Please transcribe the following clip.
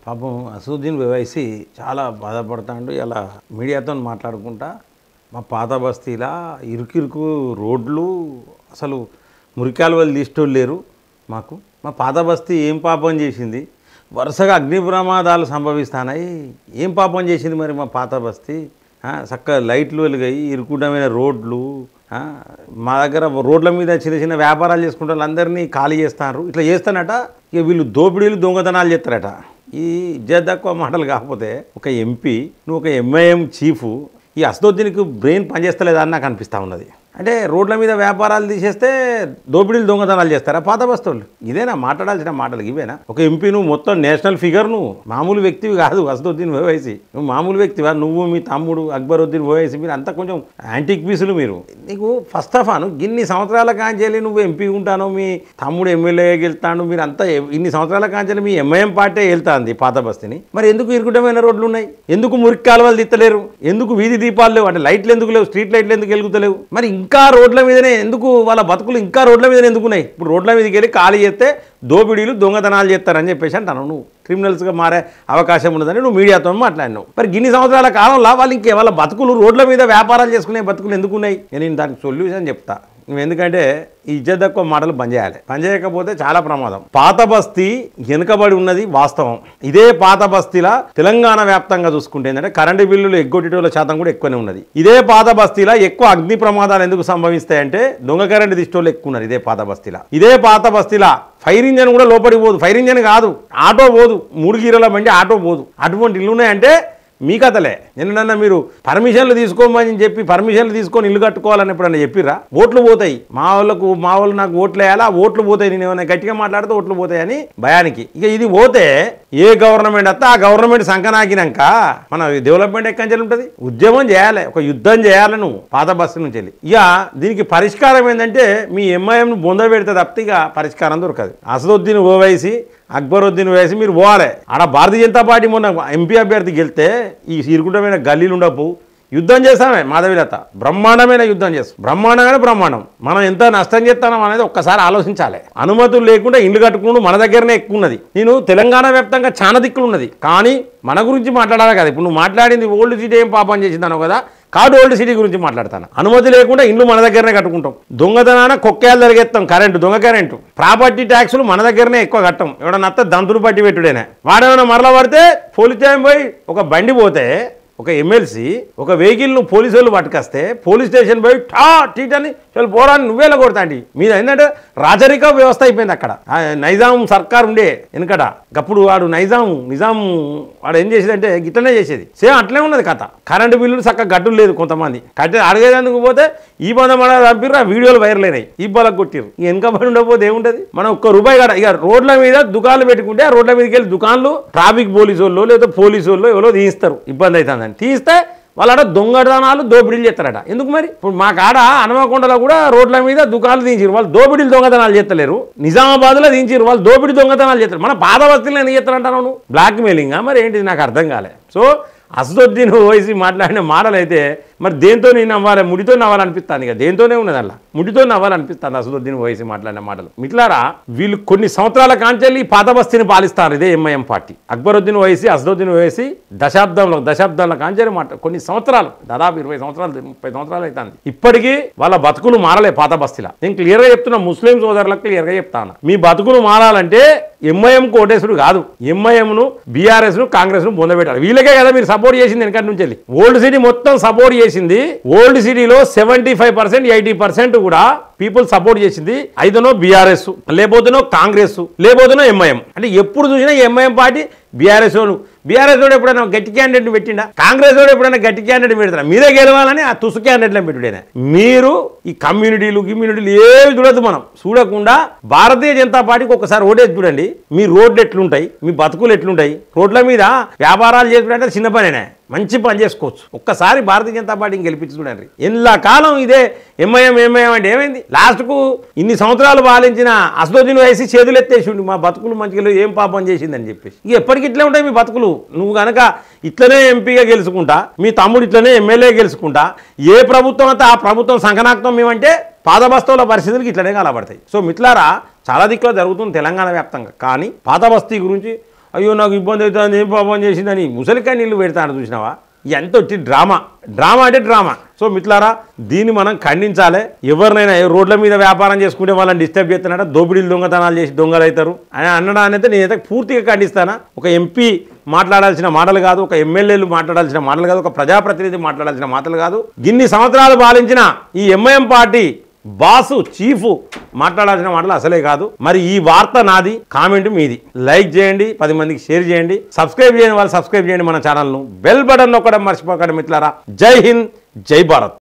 పాపం అసదుద్దీన్ ఓవైసీ చాలా బాధపడతాడు. ఇలా మీడియాతో మాట్లాడుకుంటా మా పాత బస్తీలా ఇరుకిరుకు రోడ్లు, అసలు మురికాలువలు తీసేటోళ్ళు లేరు మాకు. మా పాత బస్తీ ఏం పాపం చేసింది, వరుసగా అగ్ని ప్రమాదాలు సంభవిస్తున్నాయి. ఏం పాపం చేసింది మరి మా పాత బస్తీ? చక్కగా లైట్లు వెలుగాయి, ఇరుకుడమైన రోడ్లు, మా దగ్గర రోడ్ల మీద చిన్న చిన్న వ్యాపారాలు చేసుకుంటే వాళ్ళందరినీ ఖాళీ చేస్తున్నారు. ఇట్లా చేస్తానట. ఇక వీళ్ళు దోపిడీలు దొంగతనాలు చేస్తారట. ఈ ఇజ్జత్ తక్కువ మాటలు కాకపోతే ఒక ఎంపీ, నువ్వు ఒక ఎంఐఎం చీఫ్, ఈ అసదుద్దీన్కి బ్రెయిన్ పనిచేస్తలేదా అని నాకు అనిపిస్తూ ఉన్నది. అంటే రోడ్ల మీద వ్యాపారాలు తీసేస్తే దోపిడీలు దొంగతనాలు చేస్తారా పాత బస్తోళ్ళు? ఇదేనా మాట్లాడాల్సిన మాటలు? ఇవేనా? ఒక ఎంపీ నువ్వు మొత్తం నేషనల్ ఫిగర్, నువ్వు మామూలు వ్యక్తివి కాదు. అసదుద్దీన్ ఓవైసీ నువ్వు మామూలు వ్యక్తివా? నువ్వు మీ తమ్ముడు అక్బరుద్దీన్ ఓవైసీ మీరు అంతా కొంచెం యాంటిక్ పీసులు. మీరు నీకు ఫస్ట్ ఆఫ్ ఆల్ ఇన్ని సంవత్సరాల కాంచెల్లి నువ్వు ఎంపీ ఉంటాను, మీ తమ్ముడు ఎమ్మెల్యే వెళ్తాను, మీరు అంతా ఇన్ని సంవత్సరాల కాంచెల్లి మీ ఎంఐఎం పార్టీ వెళ్తాంది పాత బస్తీని. మరి ఎందుకు ఇరుకుటమైన రోడ్లు ఉన్నాయి? ఎందుకు మురికి కాలువలు తిత్తలేరు? ఎందుకు వీధి దీపాలు లేవు? అంటే లైట్లు ఎందుకు లేవు? స్ట్రీట్ లైట్లు ఎందుకు వెలుగుతలేవు? మరి ఇంకా రోడ్ల మీదనే ఎందుకు వాళ్ళ బతుకులు ఇంకా రోడ్ల మీదనే ఎందుకున్నాయి? ఇప్పుడు రోడ్ల మీదకి వెళ్ళి ఖాళీ చేస్తే దోపిడీలు దొంగతనాలు చేస్తారని చెప్పేసి అంటాను. నువ్వు క్రిమినల్స్గా మారే అవకాశం ఉన్నదని నువ్వు మీడియాతో మాట్లాడినావు. మరి ఇన్ని సంవత్సరాల కాలంలో వాళ్ళు ఇంకే వాళ్ళ బతుకులు రోడ్ల మీద వ్యాపారాలు చేసుకునే బతుకులు ఎందుకున్నాయి? నేను దానికి సొల్యూషన్ చెప్తా. ఎందుకంటే ఈ ఇజ్జత్ తక్కువ మాటలు బంద్ చేయాలి. బంద్ చేయకపోతే చాలా ప్రమాదం. పాత బస్తీ వెనుకబడి ఉన్నది వాస్తవం. ఇదే పాత బస్తీలా తెలంగాణ వ్యాప్తంగా చూసుకుంటే ఏంటంటే కరెంటు బిల్లులు ఎగ్గొట్టేటోళ్ళ శాతం కూడా ఎక్కువనే ఉన్నది. ఇదే పాత బస్తీలా ఎక్కువ అగ్ని ప్రమాదాలు ఎందుకు సంభవిస్తాయంటే దొంగ కరెంటు తీసేటోళ్ళు ఎక్కువ ఉన్నారు ఇదే పాత బస్తీలా. ఇదే పాత బస్తీలా ఫైర్ ఇంజన్ కూడా లోపలికి పోదు. ఫైర్ ఇంజన్ కాదు, ఆటో పోదు. 3 గీరల బండి ఆటో పోదు. అటువంటి ఇల్లు ఉన్నాయంటే మీ కథలే. నిన్నన్నా మీరు పర్మిషన్లు తీసుకోమని చెప్పి పర్మిషన్లు తీసుకొని ఇల్లు కట్టుకోవాలని ఎప్పుడన్నా చెప్పిర్రా? ఓట్లు పోతాయి. మా వాళ్ళు నాకు ఓట్లు వేయాలా, ఓట్లు పోతాయి, నేను ఏమైనా గట్టిగా మాట్లాడితే ఓట్లు పోతాయని భయానికి. ఇక ఇది పోతే ఏ గవర్నమెంట్ వస్తే ఆ గవర్నమెంట్ సంకనాకినాక మన డెవలప్మెంట్ ఎక్కడి ఉంటుంది? ఉద్యమం చేయాలి, ఒక యుద్ధం చేయాలి నువ్వు పాత బస్సు నుంచి వెళ్ళి. ఇక దీనికి పరిష్కారం ఏంటంటే మీ ఎంఐఎంను బొంద పెడితే తప్పితే ఇక పరిష్కారం దొరకదు. అసదుద్దీన్ ఓవైసీ, అక్బరుద్దీన్ ఓవైసీ మీరు పోవాలి. ఆడ భారతీయ జనతా పార్టీ మొన్న ఎంపీ అభ్యర్థికి వెళ్తే ఈ ఇరుకుంటమైన గల్లీలు ఉండవు, యుద్ధం చేస్తామే మాధవిలత. బ్రహ్మాండమైన యుద్ధం చేస్తాం, బ్రహ్మాండంగానే బ్రహ్మాండం. మనం ఎంత నష్టం చేస్తాం అనేది ఒక్కసారి ఆలోచించాలి. అనుమతులు లేకుండా ఇల్లు కట్టుకుంటూ మన దగ్గరనే ఎక్కువ ఉన్నది. నేను తెలంగాణ వ్యాప్తంగా చాలా దిక్కులు ఉన్నది, కానీ మన గురించి మాట్లాడాలి కదా. ఇప్పుడు నువ్వు మాట్లాడింది ఓల్డ్ సిటీ ఏం పాపం చేసిందనో కదా, కాదు ఓల్డ్ సిటీ గురించి మాట్లాడతాను. అనుమతి లేకుండా ఇల్లు మన దగ్గరనే కట్టుకుంటాం. దొంగతనాన కొక్కేళ్ళు జరిగేస్తాం, కరెంటు దొంగ కరెంటు. ప్రాపర్టీ ట్యాక్సులు మన దగ్గరనే ఎక్కువ కట్టం. ఎవడన్నా అత్త దంతులు పట్టి పెట్టుడేనే. వాడేమైనా మరలా పడితే పోలీస్ స్టేషన్ పోయి ఒక బండి పోతే ఒక ఎమ్మెల్సీ ఒక వెహికల్ను పోలీసు వాళ్ళు పట్టుకొస్తే పోలీస్ స్టేషన్ పోయి టీటని పోరాని నువ్వేలా కొడతాండి. మీద ఏంటంటే రాజరిక వ్యవస్థ అయిపోయింది అక్కడ. నైజాం సర్కార్ ఉండే వెనకట. అప్పుడు వాడు నిజాం వాడు ఏం చేసేదంటే గిట్లనే చేసేది. సేమ్ అట్లే ఉన్నది కథ. కరెంటు బిల్లులు చక్కగా గట్టులు లేదు. కొంతమంది కట్టి అడిగేందుకు పోతే ఈ బంధం మన పంపిర్రు, ఆ వీడియోలు వైరల్ అయినాయి, ఈ బలకు కొట్టిరు. వెనకబడి ఉండకపోతే ఏముంటుంది? మనం ₹1 కట్ట. ఇక రోడ్ల మీద దుకాణాలు పెట్టుకుంటే ఆ రోడ్ల మీదకి వెళ్ళి దుకాణాలు ట్రాఫిక్ పోలీసు వాళ్ళు లేదా పోలీసు వాళ్ళు ఎవరో తీస్తారు, ఇబ్బంది అవుతుందని తీస్తే వాళ్ళ దొంగతనాలు దోపిడీలు చేస్తారట. ఎందుకు మరి? ఇప్పుడు మా కాడ హనుమకొండలో కూడా రోడ్ల మీద దుకాణాలు తీయించారు. వాళ్ళు దోపిడీలు దొంగతనాలు చేస్తలేరు. నిజామాబాద్లో తీయించారు, వాళ్ళు దోపిడీ దొంగతనాలు చేస్తారు. మన పాత బస్తీలో ఎందుకు చేస్తారంటాను నువ్వు? బ్లాక్ మెయిలింగా మరి ఏంటిది నాకు అర్థం కాలే. సో అసదుద్దీన్ ఓవైసీ మాట్లాడిన మాటలు అయితే మరి దేంతో నేను నవ్వాలి? ముడితో నవ్వాలనిపిస్తాను. ఇక దేంతోనే ఉన్నది అలా, ముడితో నవ్వాలనిపిస్తాను అసదుద్దీన్ ఓవైసీ మాట్లాడిన మాటలు. మిట్లారా వీళ్ళు కొన్ని సంవత్సరాల కాంచెల్లి పాత బస్తీని పాలిస్తారు ఇదే ఎంఐఎం పార్టీ. అక్బరుద్దీన్ ఓవైసీ, అసదుద్దీన్ ఓవైసీ దశాబ్దాల కాంచెల్లి మాట కొన్ని సంవత్సరాలు, దాదాపు 20 సంవత్సరాలు 30 సంవత్సరాలు అవుతుంది. ఇప్పటికీ వాళ్ళ బతుకులు మారలే పాత బస్తీలా. నేను క్లియర్గా చెప్తున్నా, ముస్లిం సోదరులకు క్లియర్గా చెప్తాను, మీ బతుకులు మారాలంటే ఎంఐఎం కోటేశ్వరుడు కాదు, ఎంఐఎంను బీఆర్ఎస్ను కాంగ్రెస్ను బొందబెట్టాలి. వీళ్ళకే కదా మీరు సపోర్ట్ చేసింది వెనకటి నుంచి వెళ్ళి. ఓల్డ్ సిటీ మొత్తం సపోర్ట్ చేసింది. ఓల్డ్ సిటీలో 75% 80% కూడా పీపుల్ సపోర్ట్ చేసింది. అయితేనో బీఆర్ఎస్, లేకపోతేనో కాంగ్రెస్, లేకపోతేనో ఎంఐఎం. అంటే ఎప్పుడు చూసినా ఎంఐఎం పార్టీ బీఆర్ఎస్ వాడు ఎప్పుడైనా గట్టి క్యాండిడేట్ని పెట్టిండా? కాంగ్రెస్ వాడు ఎప్పుడైనా గట్టి క్యాండిడేట్ పెడతారా? మీరే గెలవాలని ఆ తుసు క్యాండిడేట్లను పెట్టుడేనా? మీరు ఈ కమ్యూనిటీలు ఏవి చూడద్దు. మనం చూడకుండా భారతీయ జనతా పార్టీకి ఒకసారి ఓటేసి చూడండి. మీ రోడ్లు ఎట్లుంటాయి, మీ బతుకులు ఎట్లుంటాయి. రోడ్ల మీద వ్యాపారాలు చేసుకుంటే చిన్న పనేనే, మంచి పని చేసుకోవచ్చు. ఒక్కసారి భారతీయ జనతా పార్టీని గెలిపించి చూడండి. ఎల్లా కాలం ఇదే ఎంఐఎం అంటే ఏమైంది? లాస్ట్కు ఇన్ని సంవత్సరాలు పాలించిన అసదుద్దీన్ ఓవైసీ చేతులు ఎత్తేసిండు, మా బతుకులు మంచిగా ఏం పాపం చేసిందని చెప్పేసి. ఇక ఎప్పటికి ఇట్లే ఉంటాయి మీ బతుకులు. నువ్వు కనుక ఇట్లనే ఎంపీగా గెలుచుకుంటా, మీ తమ్ముడు ఇట్లనే ఎమ్మెల్యే గెలుచుకుంటా, ఏ ప్రభుత్వం అయితే ఆ ప్రభుత్వం సంకనాక్తం మేమంటే పాత బస్తీల పరిస్థితులకు ఇట్లనే కలబడతాయి. సో మిట్లారా చాలా దిక్కులో జరుగుతుంది తెలంగాణ వ్యాప్తంగా. కానీ పాత బస్తీ గురించి అయ్యో నాకు ఇబ్బంది అవుతుంది ఏం పాపం చేసిందని ముసలికాయ నీళ్ళు పెడతాను చూసినావా ఎంత వచ్చి డ్రామా అంటే డ్రామా. సో మిట్లారా దీన్ని మనం ఖండించాలి. ఎవరినైనా రోడ్ల మీద వ్యాపారం చేసుకుంటే వాళ్ళని డిస్టర్బ్ చేస్తున్నాడ దోపిడీలు దొంగతనాలు చేసి దొంగలు అవుతారు అని అనడానైతే నేనైతే పూర్తిగా ఖండిస్తానా. ఒక ఎంపీ మాట్లాడాల్సిన మాటలు కాదు, ఒక ఎమ్మెల్యేలు మాట్లాడాల్సిన మాటలు కాదు, ఒక ప్రజాప్రతినిధి మాట్లాడాల్సిన మాటలు కాదు. ఇన్ని సంవత్సరాలు పాలించిన ఈ ఎంఐఎం పార్టీ బాసు చీఫ్ మాట్లాడాల్సిన మాటలు అసలే కాదు. మరి ఈ వార్త నాది, కామెంట్ మీది. లైక్ చేయండి, 10 మందికి షేర్ చేయండి, సబ్స్క్రైబ్ చేయని వాళ్ళు సబ్స్క్రైబ్ చేయండి మన ఛానల్ను. బెల్ బటన్ నొక్కడం మర్చిపోకండి మిత్రులారా. జై హింద్, జై భారత్.